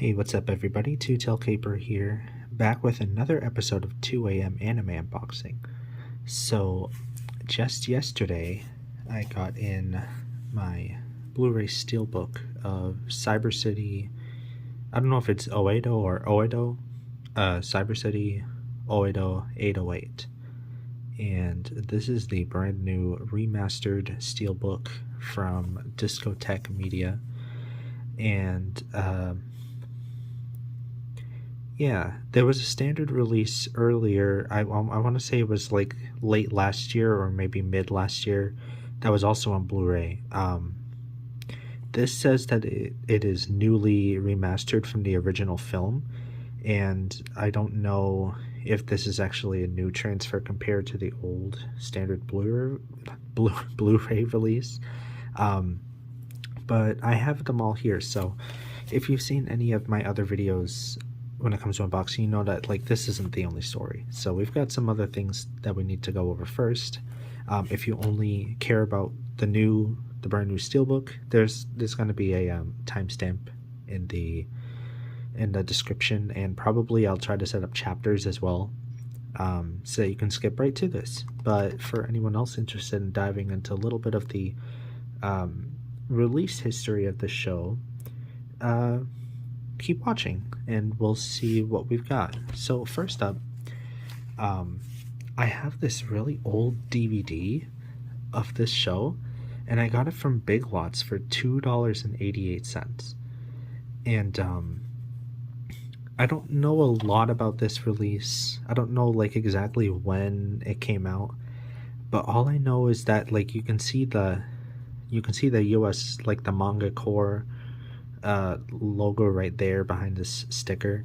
Hey, what's up everybody? Two Tail Caper here, back with another episode of 2 a.m. anime unboxing. So, just yesterday, I got in my Blu-ray Steelbook of Cyber City, I don't know if it's Oedo or Oedo, Cyber City Oedo 808. And this is the brand new remastered Steelbook from Discotek Media. And, yeah, there was a standard release earlier. I want to say it was like late last year or maybe mid last year. That was also on Blu-ray. This says that it is newly remastered from the original film, and I don't know if this is actually a new transfer compared to the old standard Blu-ray release. But I have them all here, so if you've seen any of my other videos when it comes to unboxing, you know that like this isn't the only story. So we've got some other things that we need to go over first. If you only care about the brand new Steelbook, there's going to be a timestamp in the description, and probably I'll try to set up chapters as well, so that you can skip right to this. But for anyone else interested in diving into a little bit of the release history of the show, keep watching and we'll see what we've got. So first up, I have this really old DVD of this show, and I got it from Big Lots for $2.88. And I don't know a lot about this release. I don't know like exactly when it came out, but all I know is that like you can see the US, like the MangaCorps logo right there behind this sticker.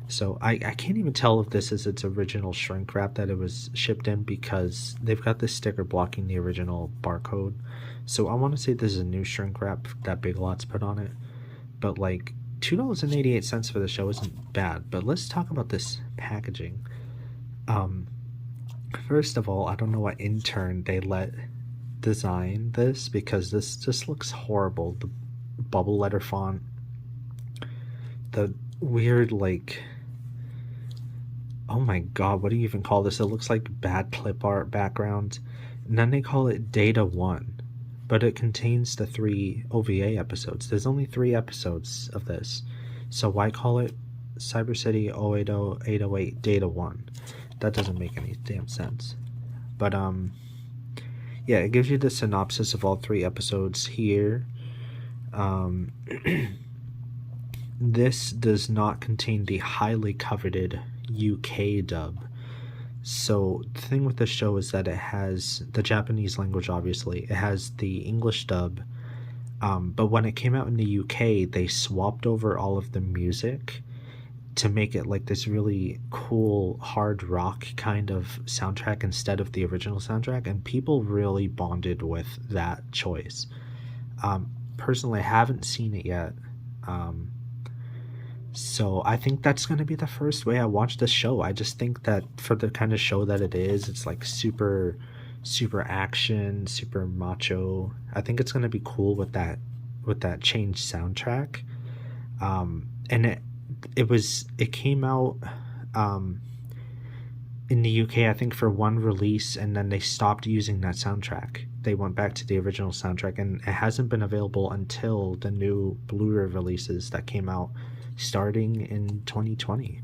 So I can't even tell if this is its original shrink wrap that it was shipped in, because they've got this sticker blocking the original barcode. So I want to say this is a new shrink wrap that Big Lots put on it. But like $2.88 for the show isn't bad. But let's talk about this packaging. First of all, I don't know what intern they let design this, because this just looks horrible. The bubble letter font, the weird, like, oh my god, what do you even call this? It looks like bad clip art background. And then they call it Data 1, but it contains the 3 OVA episodes. There's only 3 episodes of this, so why call it Cyber City Oedo 808 Data 1? That doesn't make any damn sense. But yeah, it gives you the synopsis of all 3 episodes here. This does not contain the highly coveted UK dub. So the thing with the show is that it has the Japanese language, obviously. It has the English dub. But when it came out in the UK, they swapped over all of the music to make it like this really cool hard rock kind of soundtrack instead of the original soundtrack, and people really bonded with that choice. Personally, I haven't seen it yet, so I think that's going to be the first way I watch the show. I just think that for the kind of show that it is, it's like super action, super macho. I think it's going to be cool with that changed soundtrack. And it came out in the UK, I think, for one release, and then they stopped using that soundtrack. They went back to the original soundtrack, and it hasn't been available until the new Blu-ray releases that came out starting in 2020.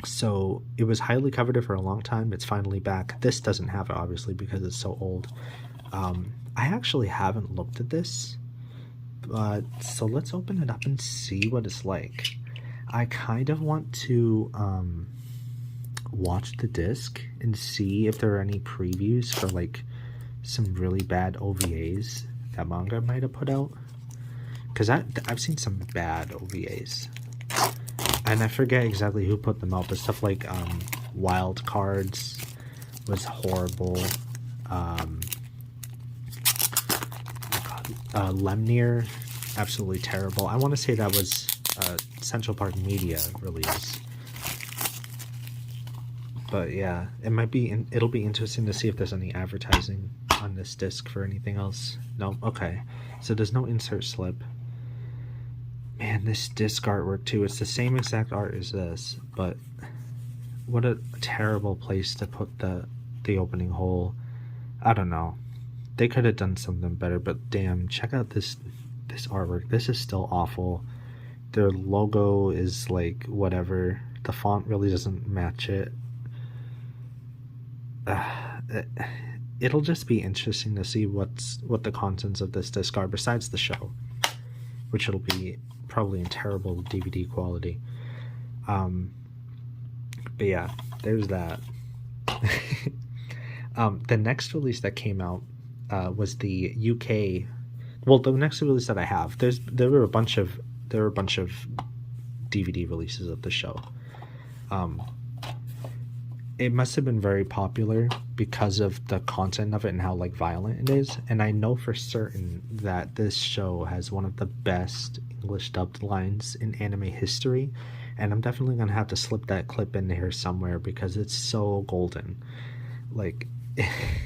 So it was highly coveted for a long time. It's finally back. This doesn't have it, obviously, because it's so old. I actually haven't looked at this, but so let's open it up and see what it's like. I kind of want to watch the disc and see if there are any previews for like some really bad OVAs that manga might have put out, because I've seen some bad OVAs, and I forget exactly who put them out, but stuff like Wild Cards was horrible. Lemnir, absolutely terrible. I want to say that was Central Park Media release. But yeah, it'll be interesting to see if there's any advertising on this disc for anything else. No? Okay. So there's no insert slip. Man, And this disc artwork too, it's the same exact art as this, but what a terrible place to put the opening hole. I don't know. They could have done something better, but damn, check out this artwork. This is still awful. Their logo is like whatever. The font really doesn't match it. It'll just be interesting to see what the contents of this disc are besides the show, which it'll be probably in terrible DVD quality. But yeah, there's that. The next release that came out was the UK. Well, the next release that I have, there were a bunch of DVD releases of the show. It must have been very popular because of the content of it and how like violent it is. And I know for certain that this show has one of the best English dubbed lines in anime history. And I'm definitely gonna have to slip that clip in here somewhere because it's so golden. Like,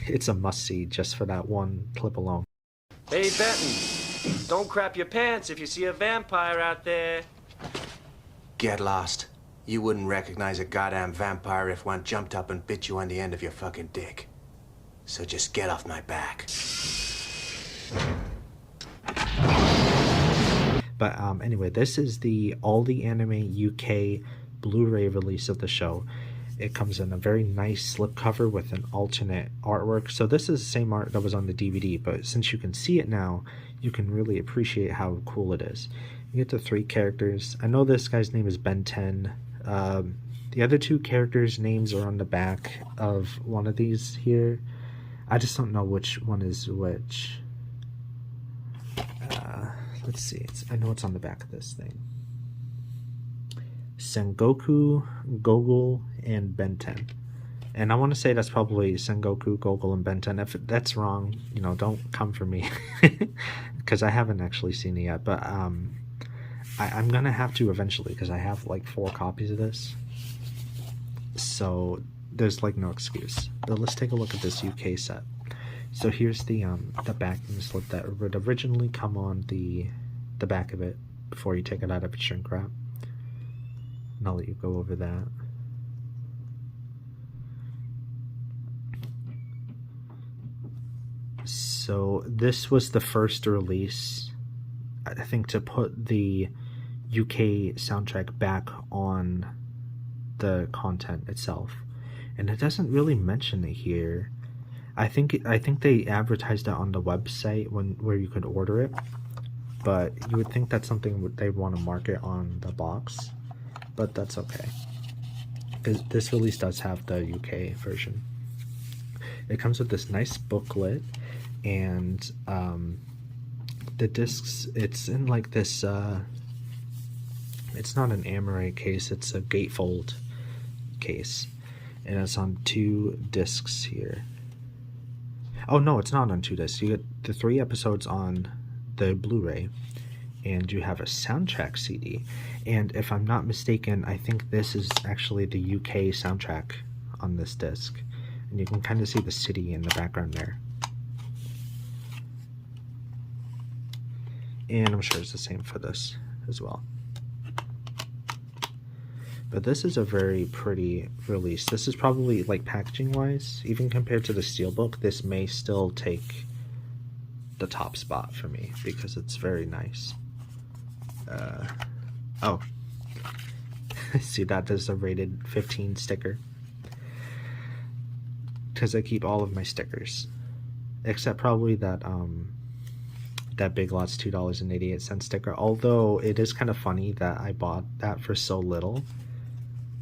it's a must-see just for that one clip alone. Hey, Benton, don't crap your pants if you see a vampire out there. Get lost. You wouldn't recognize a goddamn vampire if one jumped up and bit you on the end of your fucking dick. So just get off my back. But anyway, this is the AllTheAnime UK Blu-ray release of the show. It comes in a very nice slipcover with an alternate artwork. So this is the same art that was on the DVD, but since you can see it now, you can really appreciate how cool it is. You get the 3 characters. I know this guy's name is Ben 10. The other 2 characters' names are on the back of one of these here. I just don't know which one is which. Let's see. I know it's on the back of this thing. Sengoku, Gogol, and Ben 10. And I want to say that's probably Sengoku, Gogol, and Ben 10. If that's wrong, don't come for me. Because I haven't actually seen it yet. But I'm going to have to eventually because I have like 4 copies of this. So there's like no excuse. But let's take a look at this UK set. So here's the backing slip that would originally come on the back of it before you take it out of its shrink wrap. And I'll let you go over that. So this was the first release, I think, to put the UK soundtrack back on the content itself. And it doesn't really mention it here. I think they advertised it on the website where you could order it, but you would think that's something they want to market on the box, but that's okay. This release does have the UK version. It comes with this nice booklet, and the discs. It's in like this. It's not an Amaray case. It's a gatefold case, and it's on 2 discs here. Oh no, it's not on 2 discs. You get the 3 episodes on the Blu-ray, and you have a soundtrack CD. And if I'm not mistaken, I think this is actually the UK soundtrack on this disc. And you can kind of see the city in the background there. And I'm sure it's the same for this as well. But this is a very pretty release. This is probably, like, packaging-wise, even compared to the Steelbook, this may still take the top spot for me because it's very nice. Oh. See, that is a rated 15 sticker. Because I keep all of my stickers. Except probably that Big Lots $2.88 sticker. Although, it is kind of funny that I bought that for so little.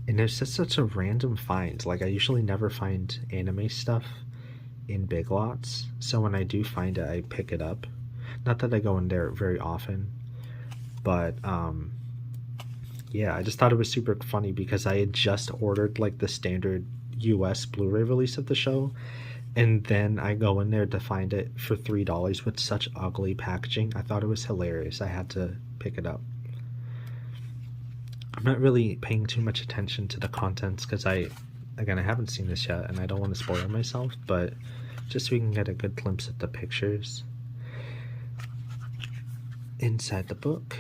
And it's just such a random find. Like, I usually never find anime stuff in Big Lots. So when I do find it, I pick it up. Not that I go in there very often. But, yeah, I just thought it was super funny because I had just ordered, like, the standard US Blu-ray release of the show. And then I go in there to find it for $3 with such ugly packaging. I thought it was hilarious. I had to pick it up. I'm not really paying too much attention to the contents because I haven't seen this yet and I don't want to spoil myself, but just so we can get a good glimpse of the pictures inside the book.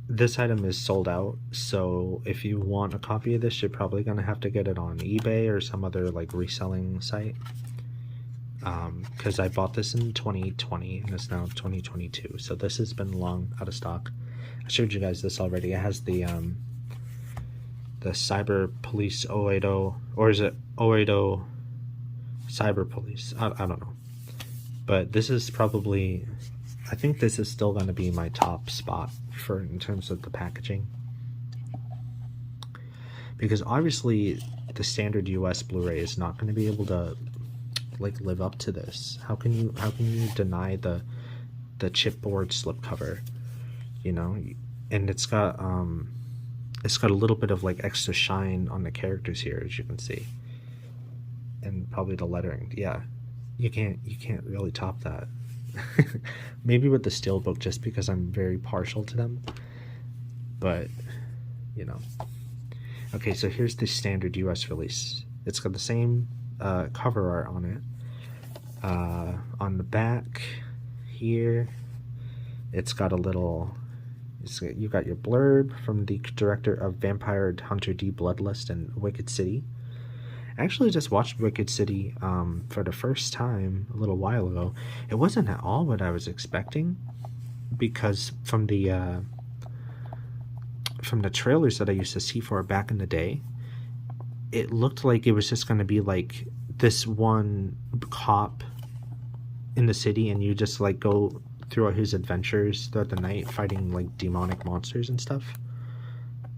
this item is sold out, so if you want a copy of this, you're probably gonna have to get it on eBay or some other like reselling site. Because I bought this in 2020 and it's now 2022, so this has been long out of stock. I showed you guys this already. It has the Cyber Police Oedo, or is it Oedo Cyber Police? I don't know. But this is probably, I think this is still going to be my top spot for in terms of the packaging. Because obviously the standard US Blu-ray is not going to be able to like live up to this. How can you deny the chipboard slipcover, you know? And it's got a little bit of like extra shine on the characters here, as you can see, and probably the lettering. Yeah, you can't really top that. Maybe with the Steelbook, just because I'm very partial to them, but you know. Okay, so here's the standard US release. It's got the same cover art on it. On the back here, it's got a little, you got your blurb from the director of Vampire Hunter D Bloodlust and Wicked City. I actually just watched Wicked City for the first time a little while ago. It wasn't at all what I was expecting, because from the trailers that I used to see for it back in the day, it looked like it was just going to be like this one cop in the city, and you just like go throughout his adventures throughout the night fighting like demonic monsters and stuff.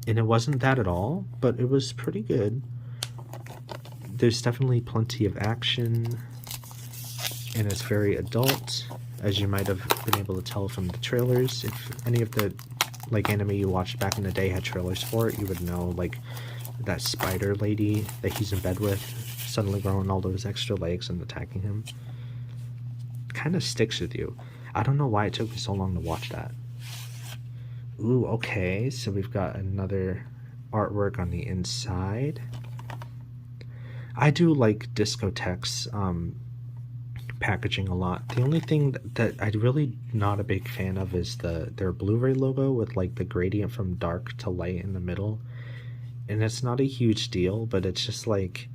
And it wasn't that at all, but it was pretty good. There's definitely plenty of action, and it's very adult, as you might have been able to tell from the trailers. If any of the like anime you watched back in the day had trailers for it, you would know like that spider lady that he's in bed with suddenly growing all those extra legs and attacking him. Kind of sticks with you. I don't know why it took me so long to watch that. Ooh, okay, so we've got another artwork on the inside. I do like Discotek's packaging a lot. The only thing that I'm really not a big fan of is their Blu-ray logo with like the gradient from dark to light in the middle. And it's not a huge deal, but it's just like,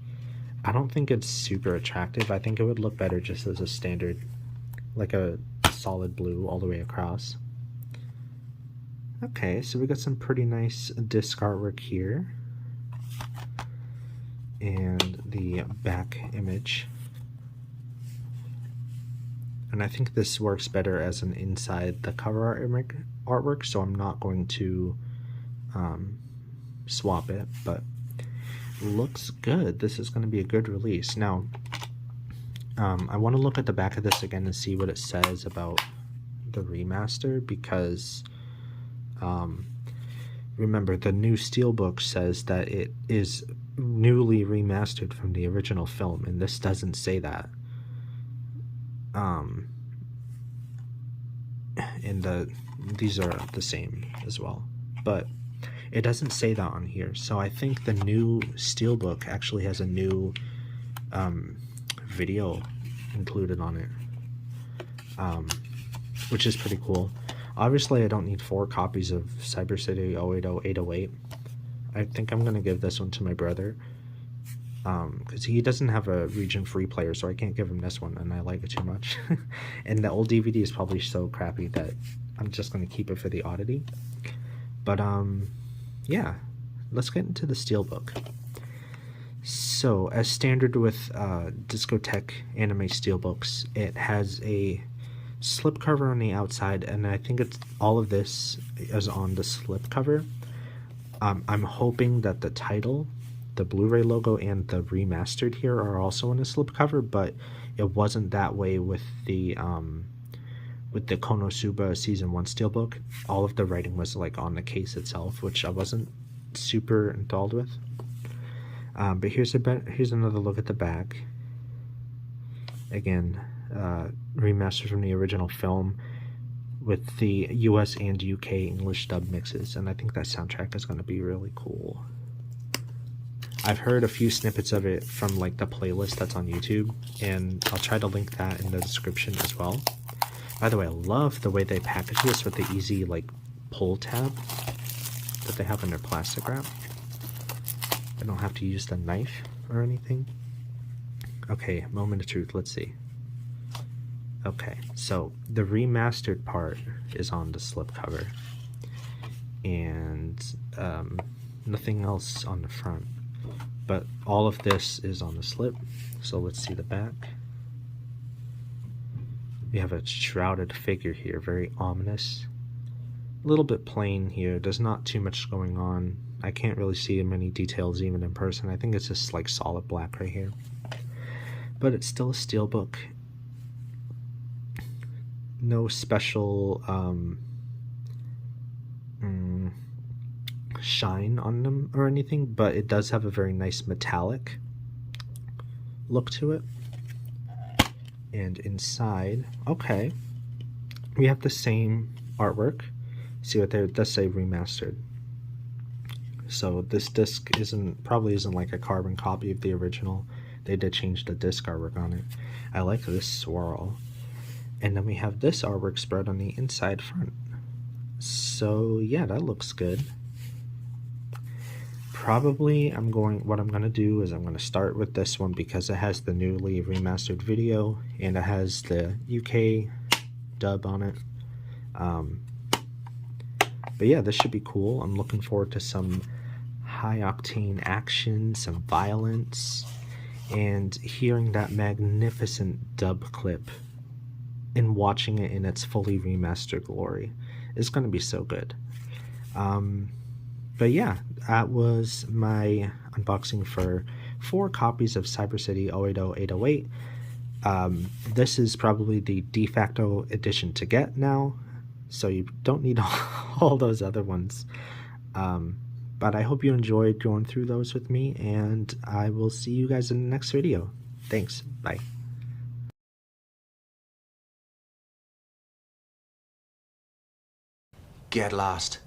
I don't think it's super attractive. I think it would look better just as a standard, like a solid blue all the way across. Okay, so we got some pretty nice disc artwork here. And the back image. And I think this works better as an inside the cover artwork, so I'm not going to swap it, but looks good. This is going to be a good release. Now, I want to look at the back of this again and see what it says about the remaster, because remember, the new Steelbook says that it is newly remastered from the original film, and this doesn't say that. And these are the same as well, but it doesn't say that on here. So I think the new Steelbook actually has a new video included on it, which is pretty cool. Obviously, I don't need 4 copies of Cyber City Oedo 808. I think I'm going to give this one to my brother, because he doesn't have a region-free player, so I can't give him this one, and I like it too much. And the old DVD is probably so crappy that I'm just going to keep it for the oddity. But, yeah, let's get into the Steelbook. So, as standard with Discotek anime Steelbooks, it has a slipcover on the outside, and I think it's all of this is on the slipcover. I'm hoping that the title, the Blu-ray logo, and the remastered here are also in a slipcover, but it wasn't that way with the Konosuba Season 1 Steelbook. All of the writing was like on the case itself, which I wasn't super enthralled with. But here's another look at the back. Again, remastered from the original film with the US and UK English dub mixes, and I think that soundtrack is going to be really cool. I've heard a few snippets of it from like the playlist that's on YouTube, and I'll try to link that in the description as well. By the way, I love the way they package this with the easy like pull tab that they have in their plastic wrap. I don't have to use the knife or anything. Okay, moment of truth, let's see. Okay, so the remastered part is on the slipcover, and nothing else on the front, but all of this is on the slip. So let's see the back. We have a shrouded figure here, very ominous. A little bit plain here, there's not too much going on. I can't really see many details even in person. I think it's just like solid black right here. But it's still a steelbook. No special shine on them or anything, but it does have a very nice metallic look to it. And inside, okay, we have the same artwork. See what there, it does say remastered. So this disc probably isn't like a carbon copy of the original. They did change the disc artwork on it. I like this swirl. And then we have this artwork spread on the inside front. So yeah, that looks good. Probably what I'm gonna do is I'm gonna start with this one because it has the newly remastered video and it has the UK dub on it. But yeah, this should be cool. I'm looking forward to some high octane action, some violence, and hearing that magnificent dub clip and watching it in its fully remastered glory is going to be so good. But yeah, that was my unboxing for 4 copies of Cyber City Oedo 808. This is probably the de facto edition to get now, so you don't need all those other ones. But I hope you enjoyed going through those with me, and I will see you guys in the next video. Thanks. Bye. Get lost.